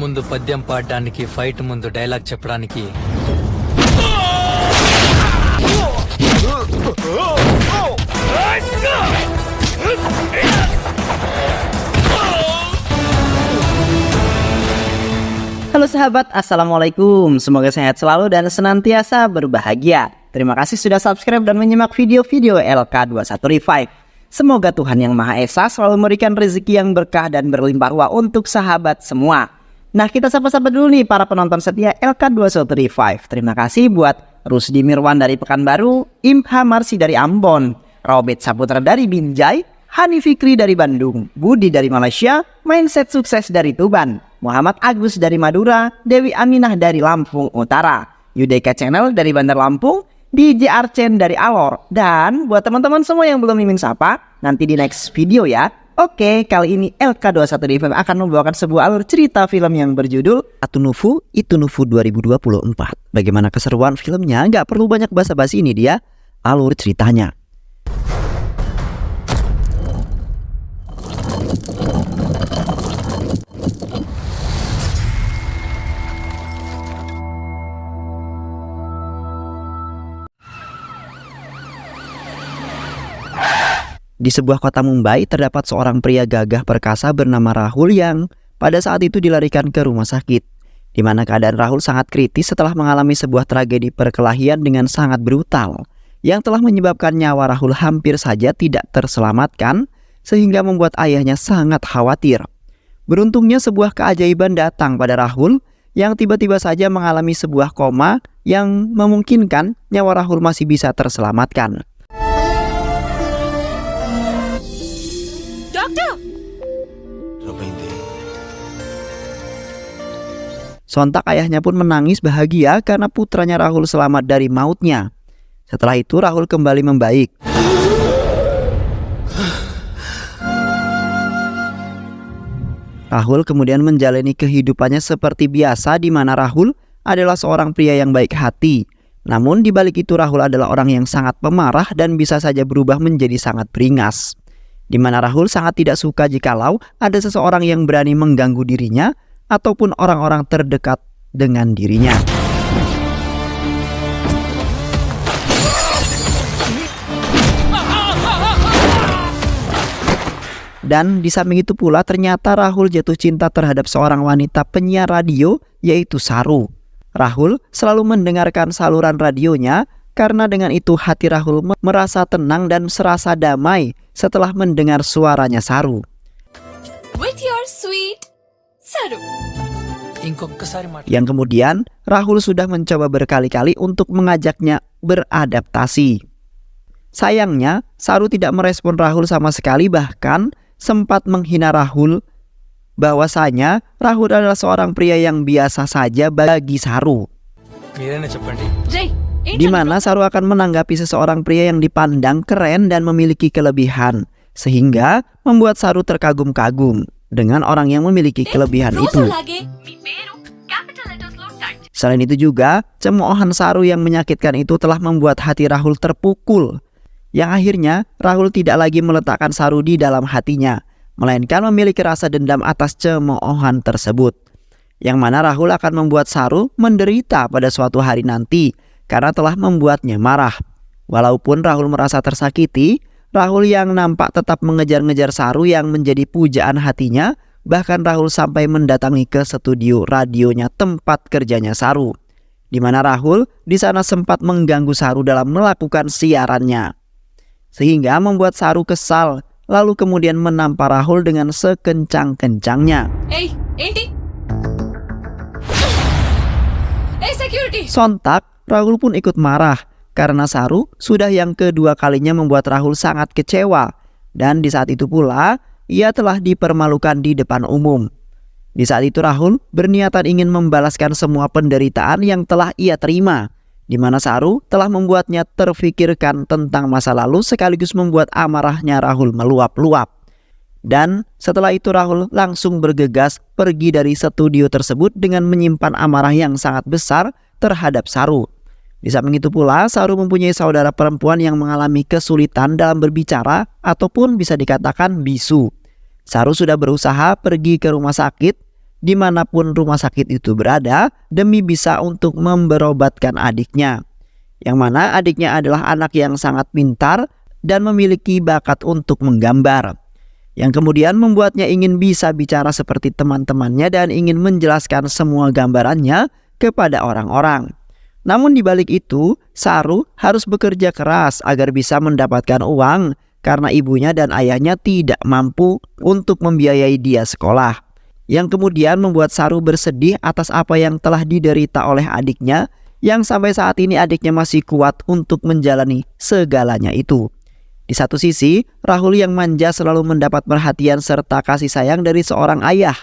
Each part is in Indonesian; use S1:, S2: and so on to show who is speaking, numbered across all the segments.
S1: ముందు పద్యం పాడడానికి, ఫైట్ ముందు డైలాగ్ చెప్పడానికి
S2: Halo sahabat, assalamualaikum. Semoga sehat selalu dan senantiasa berbahagia. Terima kasih sudah subscribe dan menyimak video-video LK21 Revive. Semoga Tuhan Yang Maha Esa selalu memberikan rezeki yang berkah dan berlimpah ruah untuk sahabat semua. Nah, kita sapa-sapa dulu nih para penonton setia LK21 Revive. Terima kasih buat Rusdi Mirwan dari Pekanbaru, Imha Marsi dari Ambon, Robert Saputra dari Binjai, Hani Fikri dari Bandung, Budi dari Malaysia, Mindset Sukses dari Tuban, Muhammad Agus dari Madura, Dewi Aminah dari Lampung Utara, Yudeka Channel dari Bandar Lampung, DJ Archen dari Alor. Dan buat teman-teman semua yang belum mimin sapa, nanti di next video ya. Oke, kali ini LK21 Revive akan membawakan sebuah alur cerita film yang berjudul Atunufu Itunufu 2024. Bagaimana keseruan filmnya? Gak perlu banyak basa-basi, ini dia alur ceritanya. Di sebuah kota Mumbai terdapat seorang pria gagah perkasa bernama Rahul yang pada saat itu dilarikan ke rumah sakit, di mana keadaan Rahul sangat kritis setelah mengalami sebuah tragedi perkelahian dengan sangat brutal yang telah menyebabkan nyawa Rahul hampir saja tidak terselamatkan sehingga membuat ayahnya sangat khawatir. Beruntungnya sebuah keajaiban datang pada Rahul yang tiba-tiba saja mengalami sebuah koma yang memungkinkan nyawa Rahul masih bisa terselamatkan. Sontak ayahnya pun menangis bahagia karena putranya Rahul selamat dari mautnya. Setelah itu Rahul kembali membaik. Rahul kemudian menjalani kehidupannya seperti biasa, di mana Rahul adalah seorang pria yang baik hati. Namun di balik itu Rahul adalah orang yang sangat pemarah dan bisa saja berubah menjadi sangat beringas. Di mana Rahul sangat tidak suka jikalau ada seseorang yang berani mengganggu dirinya ataupun orang-orang terdekat dengan dirinya. Dan di samping itu pula ternyata Rahul jatuh cinta terhadap seorang wanita penyiar radio yaitu Saru. Rahul selalu mendengarkan saluran radionya karena dengan itu hati Rahul merasa tenang dan serasa damai setelah mendengar suaranya Saru.
S3: With your sweet Saru.
S2: Yang kemudian Rahul sudah mencoba berkali-kali untuk mengajaknya beradaptasi. Sayangnya Saru tidak merespon Rahul sama sekali, bahkan sempat menghina Rahul bahwasanya Rahul adalah seorang pria yang biasa saja bagi Saru. Di mana Saru akan menanggapi seseorang pria yang dipandang keren dan memiliki kelebihan, sehingga membuat Saru terkagum-kagum dengan orang yang memiliki kelebihan itu. Selain itu juga, cemoohan Saru yang menyakitkan itu telah membuat hati Rahul terpukul, yang akhirnya Rahul tidak lagi meletakkan Saru di dalam hatinya, melainkan memiliki rasa dendam atas cemoohan tersebut, yang mana Rahul akan membuat Saru menderita pada suatu hari nanti karena telah membuatnya marah. Walaupun Rahul merasa tersakiti, Rahul yang nampak tetap mengejar-ngejar Saru yang menjadi pujaan hatinya. Bahkan Rahul sampai mendatangi ke studio radionya tempat kerjanya Saru, di mana Rahul di sana sempat mengganggu Saru dalam melakukan siarannya, sehingga membuat Saru kesal, lalu kemudian menampar Rahul dengan sekencang-kencangnya. Sontak Rahul pun ikut marah karena Saru sudah yang kedua kalinya membuat Rahul sangat kecewa, dan di saat itu pula ia telah dipermalukan di depan umum. Di saat itu Rahul berniatan ingin membalaskan semua penderitaan yang telah ia terima, di mana Saru telah membuatnya terfikirkan tentang masa lalu sekaligus membuat amarahnya Rahul meluap-luap. Dan setelah itu Rahul langsung bergegas pergi dari studio tersebut dengan menyimpan amarah yang sangat besar terhadap Saru. Di samping itu pula, Saru mempunyai saudara perempuan yang mengalami kesulitan dalam berbicara ataupun bisa dikatakan bisu. Saru sudah berusaha pergi ke rumah sakit, dimanapun rumah sakit itu berada demi bisa untuk memberobatkan adiknya. Yang mana adiknya adalah anak yang sangat pintar dan memiliki bakat untuk menggambar. Yang kemudian membuatnya ingin bisa bicara seperti teman-temannya dan ingin menjelaskan semua gambarannya kepada orang-orang. Namun di balik itu, Saru harus bekerja keras agar bisa mendapatkan uang karena ibunya dan ayahnya tidak mampu untuk membiayai dia sekolah. Yang kemudian membuat Saru bersedih atas apa yang telah diderita oleh adiknya, yang sampai saat ini adiknya masih kuat untuk menjalani segalanya itu. Di satu sisi, Rahul yang manja selalu mendapat perhatian serta kasih sayang dari seorang ayah,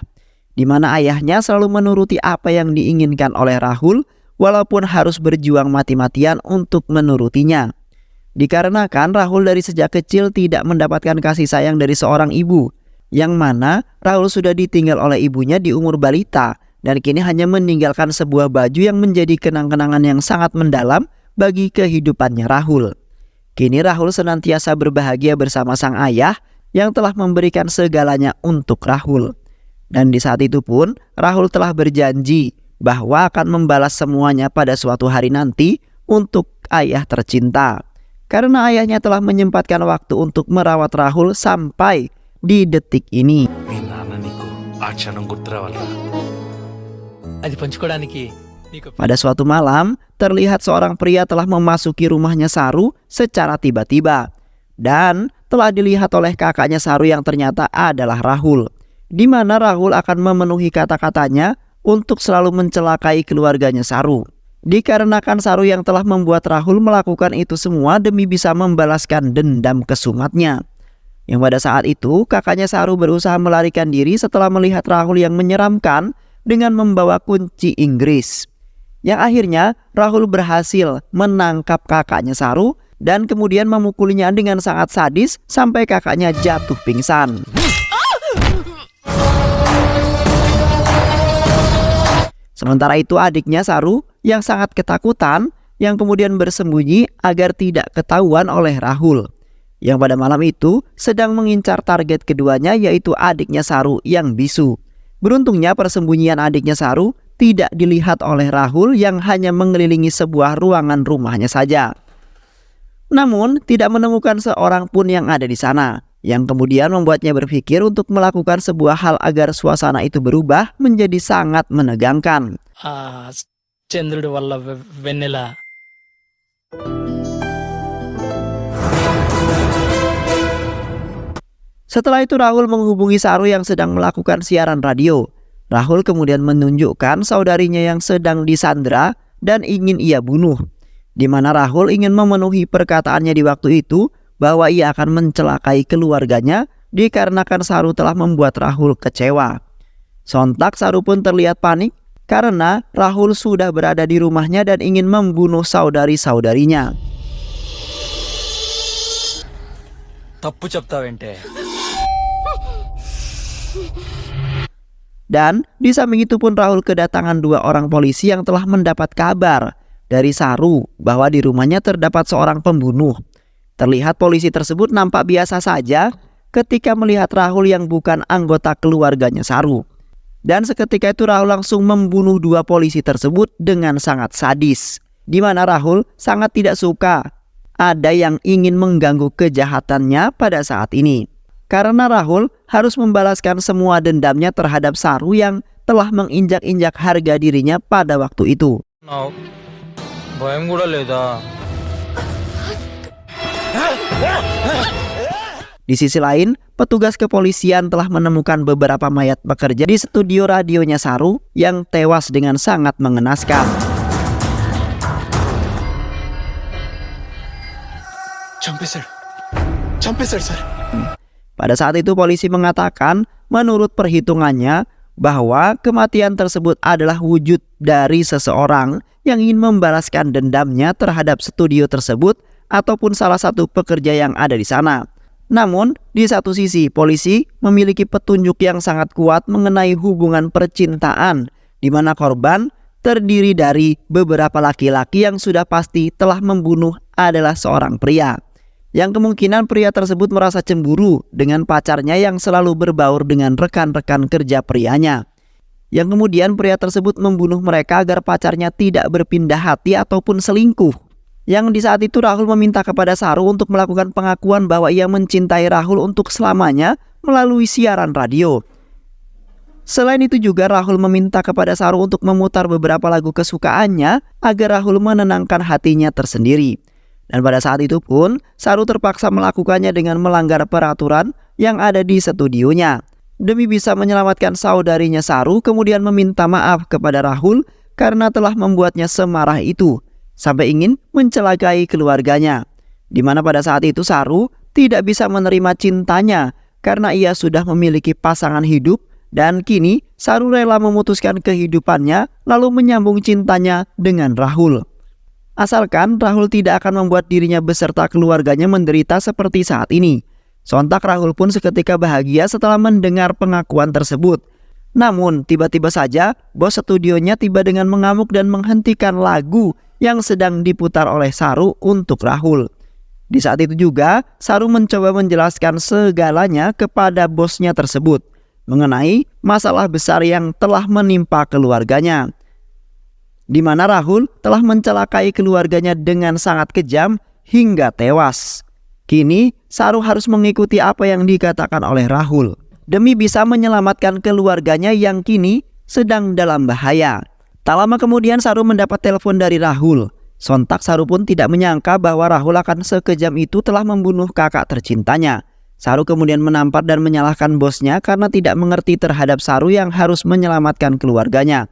S2: di mana ayahnya selalu menuruti apa yang diinginkan oleh Rahul, walaupun harus berjuang mati-matian untuk menurutinya. Dikarenakan Rahul dari sejak kecil tidak mendapatkan kasih sayang dari seorang ibu, yang mana Rahul sudah ditinggal oleh ibunya di umur balita, dan kini hanya meninggalkan sebuah baju yang menjadi kenang-kenangan yang sangat mendalam bagi kehidupannya Rahul. Kini Rahul senantiasa berbahagia bersama sang ayah yang telah memberikan segalanya untuk Rahul. Dan di saat itu pun Rahul telah berjanji bahwa akan membalas semuanya pada suatu hari nanti untuk ayah tercinta. Karena ayahnya telah menyempatkan waktu untuk merawat Rahul sampai di detik ini.
S1: అది పంచుకోవడానికి నీకు
S2: Pada suatu malam, terlihat seorang pria telah memasuki rumahnya Saru secara tiba-tiba. Dan telah dilihat oleh kakaknya Saru yang ternyata adalah Rahul. Di mana Rahul akan memenuhi kata-katanya untuk selalu mencelakai keluarganya Saru. Dikarenakan Saru yang telah membuat Rahul melakukan itu semua demi bisa membalaskan dendam kesumatnya. Yang pada saat itu kakaknya Saru berusaha melarikan diri setelah melihat Rahul yang menyeramkan dengan membawa kunci Inggris. Yang akhirnya Rahul berhasil menangkap kakaknya Saru dan kemudian memukulinya dengan sangat sadis sampai kakaknya jatuh pingsan. Sementara itu adiknya Saru yang sangat ketakutan yang kemudian bersembunyi agar tidak ketahuan oleh Rahul. Yang pada malam itu sedang mengincar target keduanya yaitu adiknya Saru yang bisu. Beruntungnya persembunyian adiknya Saru tidak dilihat oleh Rahul yang hanya mengelilingi sebuah ruangan rumahnya saja. Namun tidak menemukan seorang pun yang ada di sana, yang kemudian membuatnya berpikir untuk melakukan sebuah hal agar suasana itu berubah menjadi sangat menegangkan.
S4: ఆ చంద్రుడి వల్ల వెన్నెల
S2: Setelah itu Rahul menghubungi Saru yang sedang melakukan siaran radio. Rahul kemudian menunjukkan saudarinya yang sedang disandra dan ingin ia bunuh. Di mana Rahul ingin memenuhi perkataannya di waktu itu bahwa ia akan mencelakai keluarganya dikarenakan Saru telah membuat Rahul kecewa. Sontak Saru pun terlihat panik karena Rahul sudah berada di rumahnya dan ingin membunuh saudari-saudarinya.
S1: తప్పు చెప్తావేంటే
S2: Dan di samping itu pun Rahul kedatangan dua orang polisi yang telah mendapat kabar dari Saru bahwa di rumahnya terdapat seorang pembunuh. Terlihat polisi tersebut nampak biasa saja ketika melihat Rahul yang bukan anggota keluarganya Saru. Dan seketika itu Rahul langsung membunuh dua polisi tersebut dengan sangat sadis. Di mana Rahul sangat tidak suka ada yang ingin mengganggu kejahatannya pada saat ini. Karena Rahul harus membalaskan semua dendamnya terhadap Saru yang telah menginjak-injak harga dirinya pada waktu itu.
S1: నాకు భయం కూడా లేదా
S2: Di sisi lain, petugas kepolisian telah menemukan beberapa mayat bekerja di studio radionya Saru yang tewas dengan sangat mengenaskan.
S4: చంపేశాడు sir.
S2: Pada saat itu polisi mengatakan menurut perhitungannya bahwa kematian tersebut adalah wujud dari seseorang yang ingin membalaskan dendamnya terhadap studio tersebut ataupun salah satu pekerja yang ada di sana. Namun di satu sisi polisi memiliki petunjuk yang sangat kuat mengenai hubungan percintaan di mana korban terdiri dari beberapa laki-laki yang sudah pasti telah membunuh adalah seorang pria. Yang kemungkinan pria tersebut merasa cemburu dengan pacarnya yang selalu berbaur dengan rekan-rekan kerja prianya. yang kemudian pria tersebut membunuh mereka agar pacarnya tidak berpindah hati ataupun selingkuh. Yang di saat itu Rahul meminta kepada Saru untuk melakukan pengakuan bahwa ia mencintai Rahul untuk selamanya melalui siaran radio. Selain itu juga Rahul meminta kepada Saru untuk memutar beberapa lagu kesukaannya agar Rahul menenangkan hatinya tersendiri. Dan pada saat itu pun Saru terpaksa melakukannya dengan melanggar peraturan yang ada di studionya. Demi bisa menyelamatkan saudarinya Saru, kemudian meminta maaf kepada Rahul karena telah membuatnya semarah itu sampai ingin mencelakai keluarganya. Di mana pada saat itu Saru tidak bisa menerima cintanya karena ia sudah memiliki pasangan hidup. Dan kini Saru rela memutuskan kehidupannya lalu menyambung cintanya dengan Rahul. Asalkan Rahul tidak akan membuat dirinya beserta keluarganya menderita seperti saat ini. Sontak Rahul pun seketika bahagia setelah mendengar pengakuan tersebut. Namun tiba-tiba saja bos studionya tiba dengan mengamuk dan menghentikan lagu yang sedang diputar oleh Saru untuk Rahul. Di saat itu juga Saru mencoba menjelaskan segalanya kepada bosnya tersebut mengenai masalah besar yang telah menimpa keluarganya, di mana Rahul telah mencelakai keluarganya dengan sangat kejam hingga tewas. Kini Saru harus mengikuti apa yang dikatakan oleh Rahul demi bisa menyelamatkan keluarganya yang kini sedang dalam bahaya. Tak lama kemudian Saru mendapat telepon dari Rahul. Sontak Saru pun tidak menyangka bahwa Rahul akan sekejam itu telah membunuh kakak tercintanya. Saru kemudian menampar dan menyalahkan bosnya karena tidak mengerti terhadap Saru yang harus menyelamatkan keluarganya.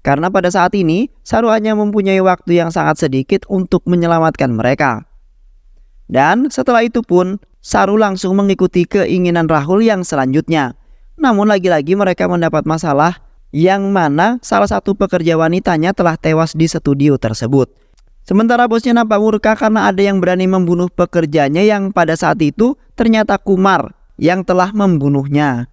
S2: Karena pada saat ini Saru hanya mempunyai waktu yang sangat sedikit untuk menyelamatkan mereka. Dan setelah itu pun Saru langsung mengikuti keinginan Rahul yang selanjutnya. Namun lagi-lagi mereka mendapat masalah yang mana salah satu pekerja wanitanya telah tewas di studio tersebut. Sementara bosnya nampak murka karena ada yang berani membunuh pekerjanya yang pada saat itu ternyata Kumar yang telah membunuhnya.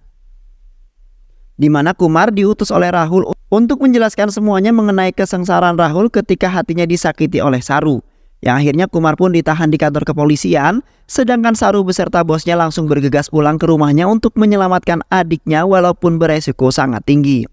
S2: Di mana Kumar diutus oleh Rahul untuk menjelaskan semuanya mengenai kesengsaraan Rahul ketika hatinya disakiti oleh Saru. Yang akhirnya Kumar pun ditahan di kantor kepolisian, sedangkan Saru beserta bosnya langsung bergegas pulang ke rumahnya untuk menyelamatkan adiknya walaupun beresiko sangat tinggi.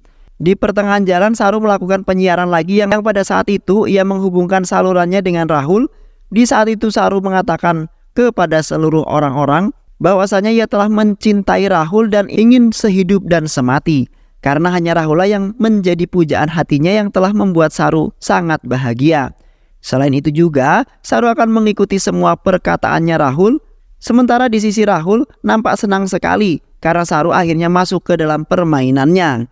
S2: Di pertengahan jalan Saru melakukan penyiaran lagi yang pada saat itu ia menghubungkan salurannya dengan Rahul. Di saat itu Saru mengatakan kepada seluruh orang-orang bahwasanya ia telah mencintai Rahul dan ingin sehidup dan semati. Karena hanya Rahul yang menjadi pujaan hatinya yang telah membuat Saru sangat bahagia. Selain itu juga Saru akan mengikuti semua perkataannya Rahul. Sementara di sisi Rahul nampak senang sekali karena Saru akhirnya masuk ke dalam permainannya.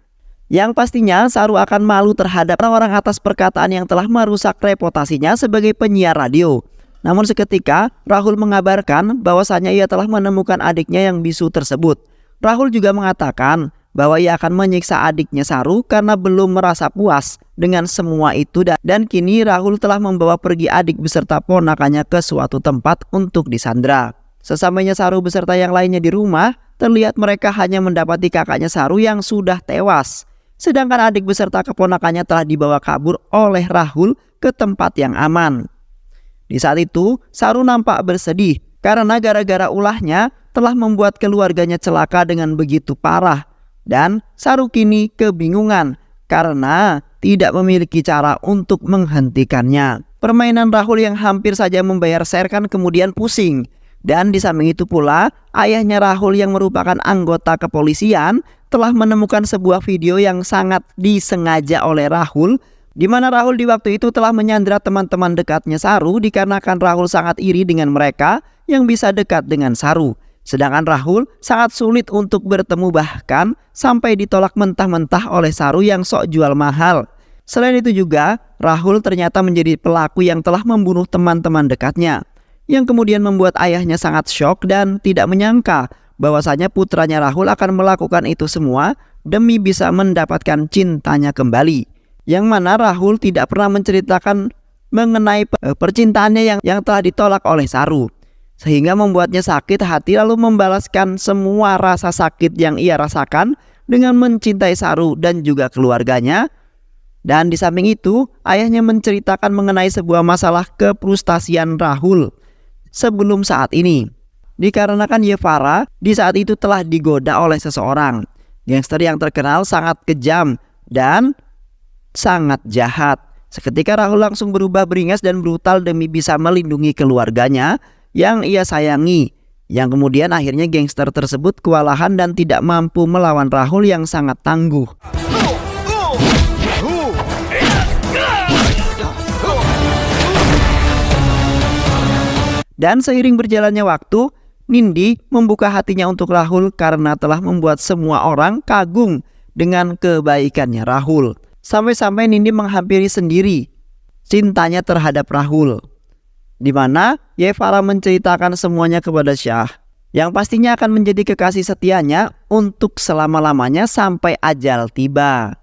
S2: Yang pastinya Saru akan malu terhadap orang-orang atas perkataan yang telah merusak reputasinya sebagai penyiar radio. Namun seketika Rahul mengabarkan bahwasanya ia telah menemukan adiknya yang bisu tersebut. Rahul juga mengatakan bahwa ia akan menyiksa adiknya Saru karena belum merasa puas dengan semua itu dan kini Rahul telah membawa pergi adik beserta ponakannya ke suatu tempat untuk disandra. Sesampainya Saru beserta yang lainnya di rumah, terlihat mereka hanya mendapati kakaknya Saru yang sudah tewas. Sedangkan adik beserta keponakannya telah dibawa kabur oleh Rahul ke tempat yang aman. Di saat itu Saru nampak bersedih karena gara-gara ulahnya telah membuat keluarganya celaka dengan begitu parah. Dan Saru kini kebingungan karena tidak memiliki cara untuk menghentikannya. Permainan Rahul yang hampir saja membayar Serkan kemudian pusing. Dan di samping itu pula ayahnya Rahul yang merupakan anggota kepolisian telah menemukan sebuah video yang sangat disengaja oleh Rahul, di mana Rahul di waktu itu telah menyandra teman-teman dekatnya Saru dikarenakan Rahul sangat iri dengan mereka yang bisa dekat dengan Saru. Sedangkan Rahul sangat sulit untuk bertemu, bahkan sampai ditolak mentah-mentah oleh Saru yang sok jual mahal. Selain itu juga Rahul ternyata menjadi pelaku yang telah membunuh teman-teman dekatnya, yang kemudian membuat ayahnya sangat syok dan tidak menyangka bahwasanya putranya Rahul akan melakukan itu semua demi bisa mendapatkan cintanya kembali. Yang mana Rahul tidak pernah menceritakan mengenai percintaannya yang telah ditolak oleh Saru, sehingga membuatnya sakit hati lalu membalaskan semua rasa sakit yang ia rasakan dengan mencintai Saru dan juga keluarganya. Dan di samping itu ayahnya menceritakan mengenai sebuah masalah kefrustasian Rahul sebelum saat ini. Dikarenakan Yevara di saat itu telah digoda oleh seseorang. Gangster yang terkenal sangat kejam dan sangat jahat. Seketika Rahul langsung berubah beringas dan brutal demi bisa melindungi keluarganya yang ia sayangi. Yang kemudian akhirnya gangster tersebut kewalahan dan tidak mampu melawan Rahul yang sangat tangguh. Dan seiring berjalannya waktu, Nindi membuka hatinya untuk Rahul karena telah membuat semua orang kagum dengan kebaikannya Rahul. Sampai-sampai Nindi menghampiri sendiri cintanya terhadap Rahul, di mana Yevara menceritakan semuanya kepada Shah, yang pastinya akan menjadi kekasih setianya untuk selama-lamanya sampai ajal tiba.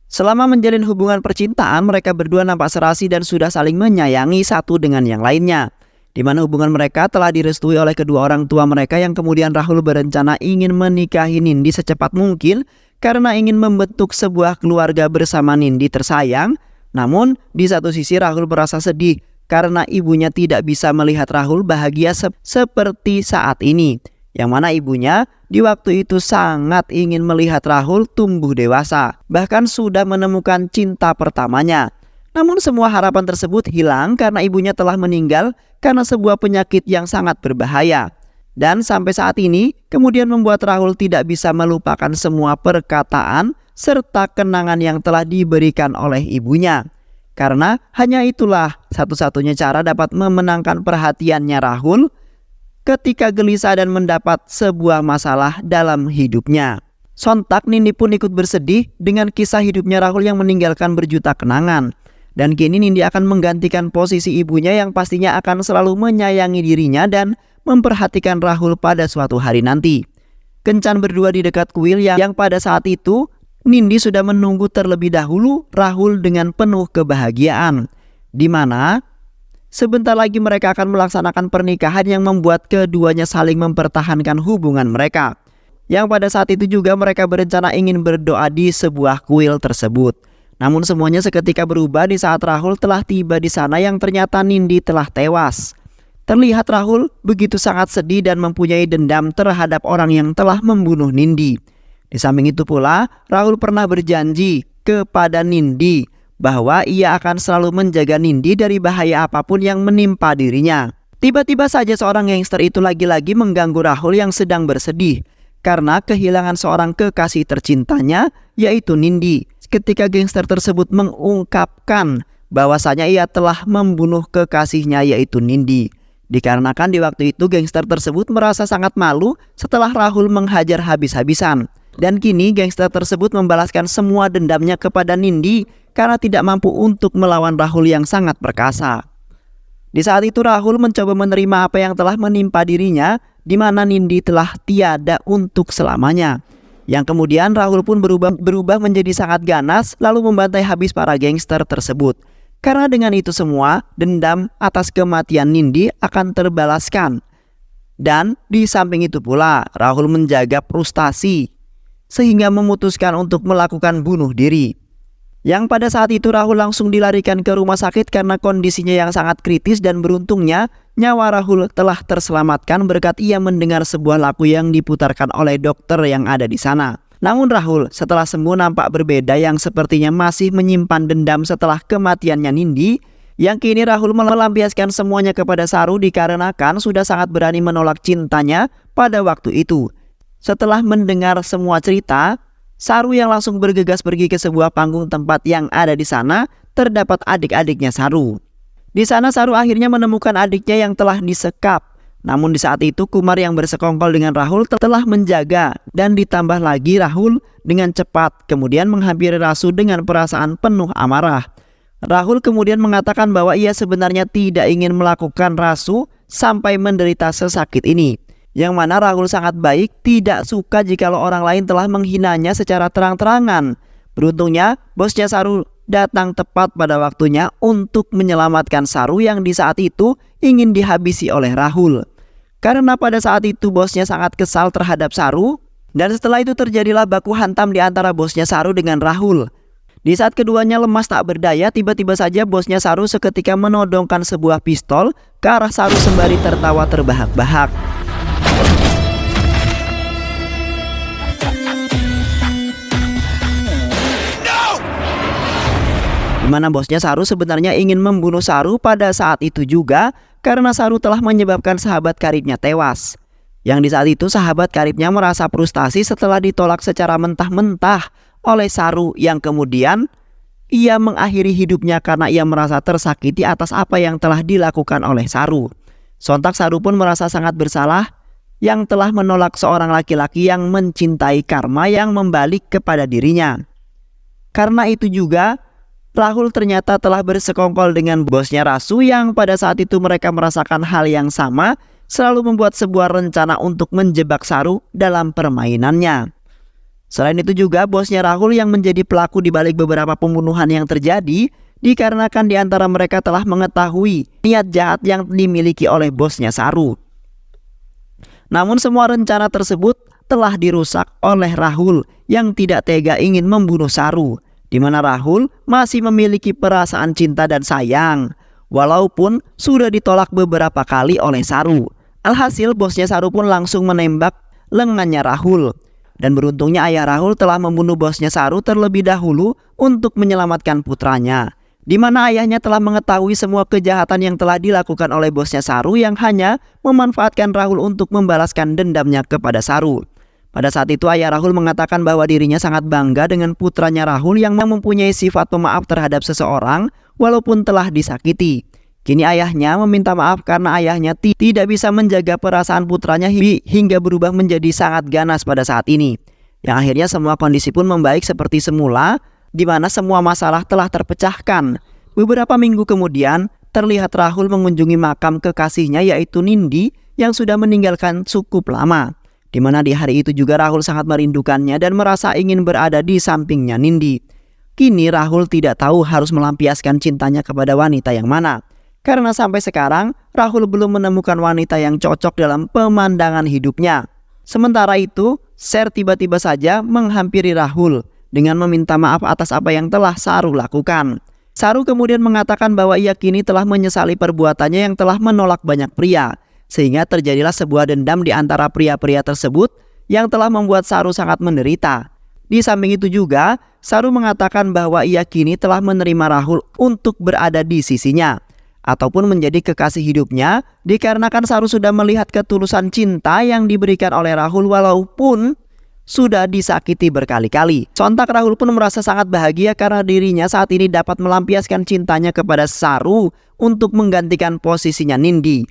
S2: Selama menjalin hubungan percintaan, mereka berdua nampak serasi dan sudah saling menyayangi satu dengan yang lainnya, di mana hubungan mereka telah direstui oleh kedua orang tua mereka, yang kemudian Rahul berencana ingin menikahi Nindi secepat mungkin karena ingin membentuk sebuah keluarga bersama Nindi tersayang. Namun di satu sisi Rahul merasa sedih karena ibunya tidak bisa melihat Rahul bahagia seperti saat ini, yang mana ibunya di waktu itu sangat ingin melihat Rahul tumbuh dewasa, bahkan sudah menemukan cinta pertamanya. Namun semua harapan tersebut hilang karena ibunya telah meninggal karena sebuah penyakit yang sangat berbahaya. Dan sampai saat ini kemudian membuat Rahul tidak bisa melupakan semua perkataan serta kenangan yang telah diberikan oleh ibunya. Karena hanya itulah satu-satunya cara dapat memenangkan perhatiannya Rahul ketika gelisah dan mendapat sebuah masalah dalam hidupnya. Sontak Nindi pun ikut bersedih dengan kisah hidupnya Rahul yang meninggalkan berjuta kenangan. Dan kini Nindi akan menggantikan posisi ibunya yang pastinya akan selalu menyayangi dirinya dan memperhatikan Rahul pada suatu hari nanti. Kencan berdua di dekat kuil yang pada saat itu Nindi sudah menunggu terlebih dahulu Rahul dengan penuh kebahagiaan, di mana sebentar lagi mereka akan melaksanakan pernikahan yang membuat keduanya saling mempertahankan hubungan mereka. Yang pada saat itu juga mereka berencana ingin berdoa di sebuah kuil tersebut. Namun semuanya seketika berubah di saat Rahul telah tiba di sana, yang ternyata Nindi telah tewas. Terlihat Rahul begitu sangat sedih dan mempunyai dendam terhadap orang yang telah membunuh Nindi. Di samping itu pula, Rahul pernah berjanji kepada Nindi bahwa ia akan selalu menjaga Nindi dari bahaya apapun yang menimpa dirinya. Tiba-tiba saja seorang gangster itu lagi-lagi mengganggu Rahul yang sedang bersedih karena kehilangan seorang kekasih tercintanya, yaitu Nindi. Ketika gangster tersebut mengungkapkan bahwasanya ia telah membunuh kekasihnya, yaitu Nindi. Dikarenakan di waktu itu gangster tersebut merasa sangat malu setelah Rahul menghajar habis-habisan. Dan kini gangster tersebut membalaskan semua dendamnya kepada Nindi karena tidak mampu untuk melawan Rahul yang sangat perkasa. Di saat itu Rahul mencoba menerima apa yang telah menimpa dirinya, di mana Nindi telah tiada untuk selamanya. Yang kemudian Rahul pun berubah menjadi sangat ganas, lalu membantai habis para gangster tersebut. Karena dengan itu semua, dendam atas kematian Nindi akan terbalaskan. Dan di samping itu pula, Rahul menjaga frustasi sehingga memutuskan untuk melakukan bunuh diri. Yang pada saat itu Rahul langsung dilarikan ke rumah sakit karena kondisinya yang sangat kritis, dan beruntungnya nyawa Rahul telah terselamatkan berkat ia mendengar sebuah lagu yang diputarkan oleh dokter yang ada di sana. Namun Rahul setelah sembuh nampak berbeda, yang sepertinya masih menyimpan dendam setelah kematiannya Nindi. Yang kini Rahul melampiaskan semuanya kepada Saru dikarenakan sudah sangat berani menolak cintanya pada waktu itu. Setelah mendengar semua cerita, Saru yang langsung bergegas pergi ke sebuah panggung tempat yang ada di sana terdapat adik-adiknya Saru. Di sana Saru akhirnya menemukan adiknya yang telah disekap. Namun di saat itu Kumar yang bersekongkol dengan Rahul telah menjaga, dan ditambah lagi Rahul dengan cepat kemudian menghampiri Rasu dengan perasaan penuh amarah. Rahul kemudian mengatakan bahwa ia sebenarnya tidak ingin melakukan Rasu sampai menderita sesakit ini. Yang mana Rahul sangat baik, tidak suka jikalau orang lain telah menghinanya secara terang-terangan. Beruntungnya bosnya Saru datang tepat pada waktunya untuk menyelamatkan Saru yang di saat itu ingin dihabisi oleh Rahul. Karena pada saat itu bosnya sangat kesal terhadap Saru, dan setelah itu terjadilah baku hantam di antara bosnya Saru dengan Rahul. Di saat keduanya lemas tak berdaya, tiba-tiba saja bosnya Saru seketika menodongkan sebuah pistol ke arah Saru sembari tertawa terbahak-bahak. mana bosnya Saru sebenarnya ingin membunuh Saru pada saat itu juga karena Saru telah menyebabkan sahabat karibnya tewas. Yang di saat itu sahabat karibnya merasa frustasi setelah ditolak secara mentah-mentah oleh Saru, yang kemudian ia mengakhiri hidupnya karena ia merasa tersakiti atas apa yang telah dilakukan oleh Saru. Sontak Saru pun merasa sangat bersalah yang telah menolak seorang laki-laki yang mencintai karma yang membalik kepada dirinya. Karena itu juga Rahul ternyata telah bersekongkol dengan bosnya Rasu yang pada saat itu mereka merasakan hal yang sama, selalu membuat sebuah rencana untuk menjebak Saru dalam permainannya. Selain itu juga bosnya Rahul yang menjadi pelaku di balik beberapa pembunuhan yang terjadi dikarenakan di antara mereka telah mengetahui niat jahat yang dimiliki oleh bosnya Saru. Namun semua rencana tersebut telah dirusak oleh Rahul yang tidak tega ingin membunuh Saru, di mana Rahul masih memiliki perasaan cinta dan sayang walaupun sudah ditolak beberapa kali oleh Saru. Alhasil bosnya Saru pun langsung menembak lengannya Rahul. Dan beruntungnya ayah Rahul telah membunuh bosnya Saru terlebih dahulu untuk menyelamatkan putranya, di mana ayahnya telah mengetahui semua kejahatan yang telah dilakukan oleh bosnya Saru yang hanya memanfaatkan Rahul untuk membalaskan dendamnya kepada Saru. Pada saat itu ayah Rahul mengatakan bahwa dirinya sangat bangga dengan putranya Rahul yang mempunyai sifat pemaaf terhadap seseorang walaupun telah disakiti. Kini ayahnya meminta maaf karena ayahnya tidak bisa menjaga perasaan putranya hingga berubah menjadi sangat ganas pada saat ini. Yang akhirnya semua kondisi pun membaik seperti semula, di mana semua masalah telah terpecahkan. Beberapa minggu kemudian, terlihat Rahul mengunjungi makam kekasihnya yaitu Nindi yang sudah meninggalkan cukup lama. Di mana di hari itu juga Rahul sangat merindukannya dan merasa ingin berada di sampingnya Nindi. Kini Rahul tidak tahu harus melampiaskan cintanya kepada wanita yang mana. Karena sampai sekarang Rahul belum menemukan wanita yang cocok dalam pemandangan hidupnya. Sementara itu, Sher tiba-tiba saja menghampiri Rahul dengan meminta maaf atas apa yang telah Saru lakukan. Saru kemudian mengatakan bahwa ia kini telah menyesali perbuatannya yang telah menolak banyak pria, sehingga terjadilah sebuah dendam di antara pria-pria tersebut yang telah membuat Saru sangat menderita. Di samping itu juga, Saru mengatakan bahwa ia kini telah menerima Rahul untuk berada di sisinya ataupun menjadi kekasih hidupnya, dikarenakan Saru sudah melihat ketulusan cinta yang diberikan oleh Rahul walaupun sudah disakiti berkali-kali. Sontak Rahul pun merasa sangat bahagia karena dirinya saat ini dapat melampiaskan cintanya kepada Saru untuk menggantikan posisinya Nindi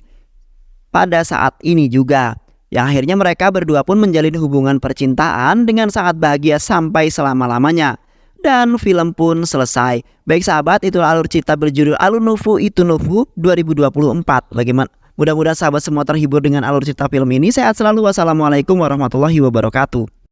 S2: pada saat ini juga. Yang akhirnya mereka berdua pun menjalin hubungan percintaan dengan sangat bahagia sampai selama-lamanya. Dan film pun selesai. Baik sahabat, itulah alur cerita berjudul Alur Nufu Itu Nufu 2024. Bagaimana? Mudah-mudahan sahabat semua terhibur dengan alur cerita film ini. Sehat selalu. Wassalamualaikum warahmatullahi wabarakatuh.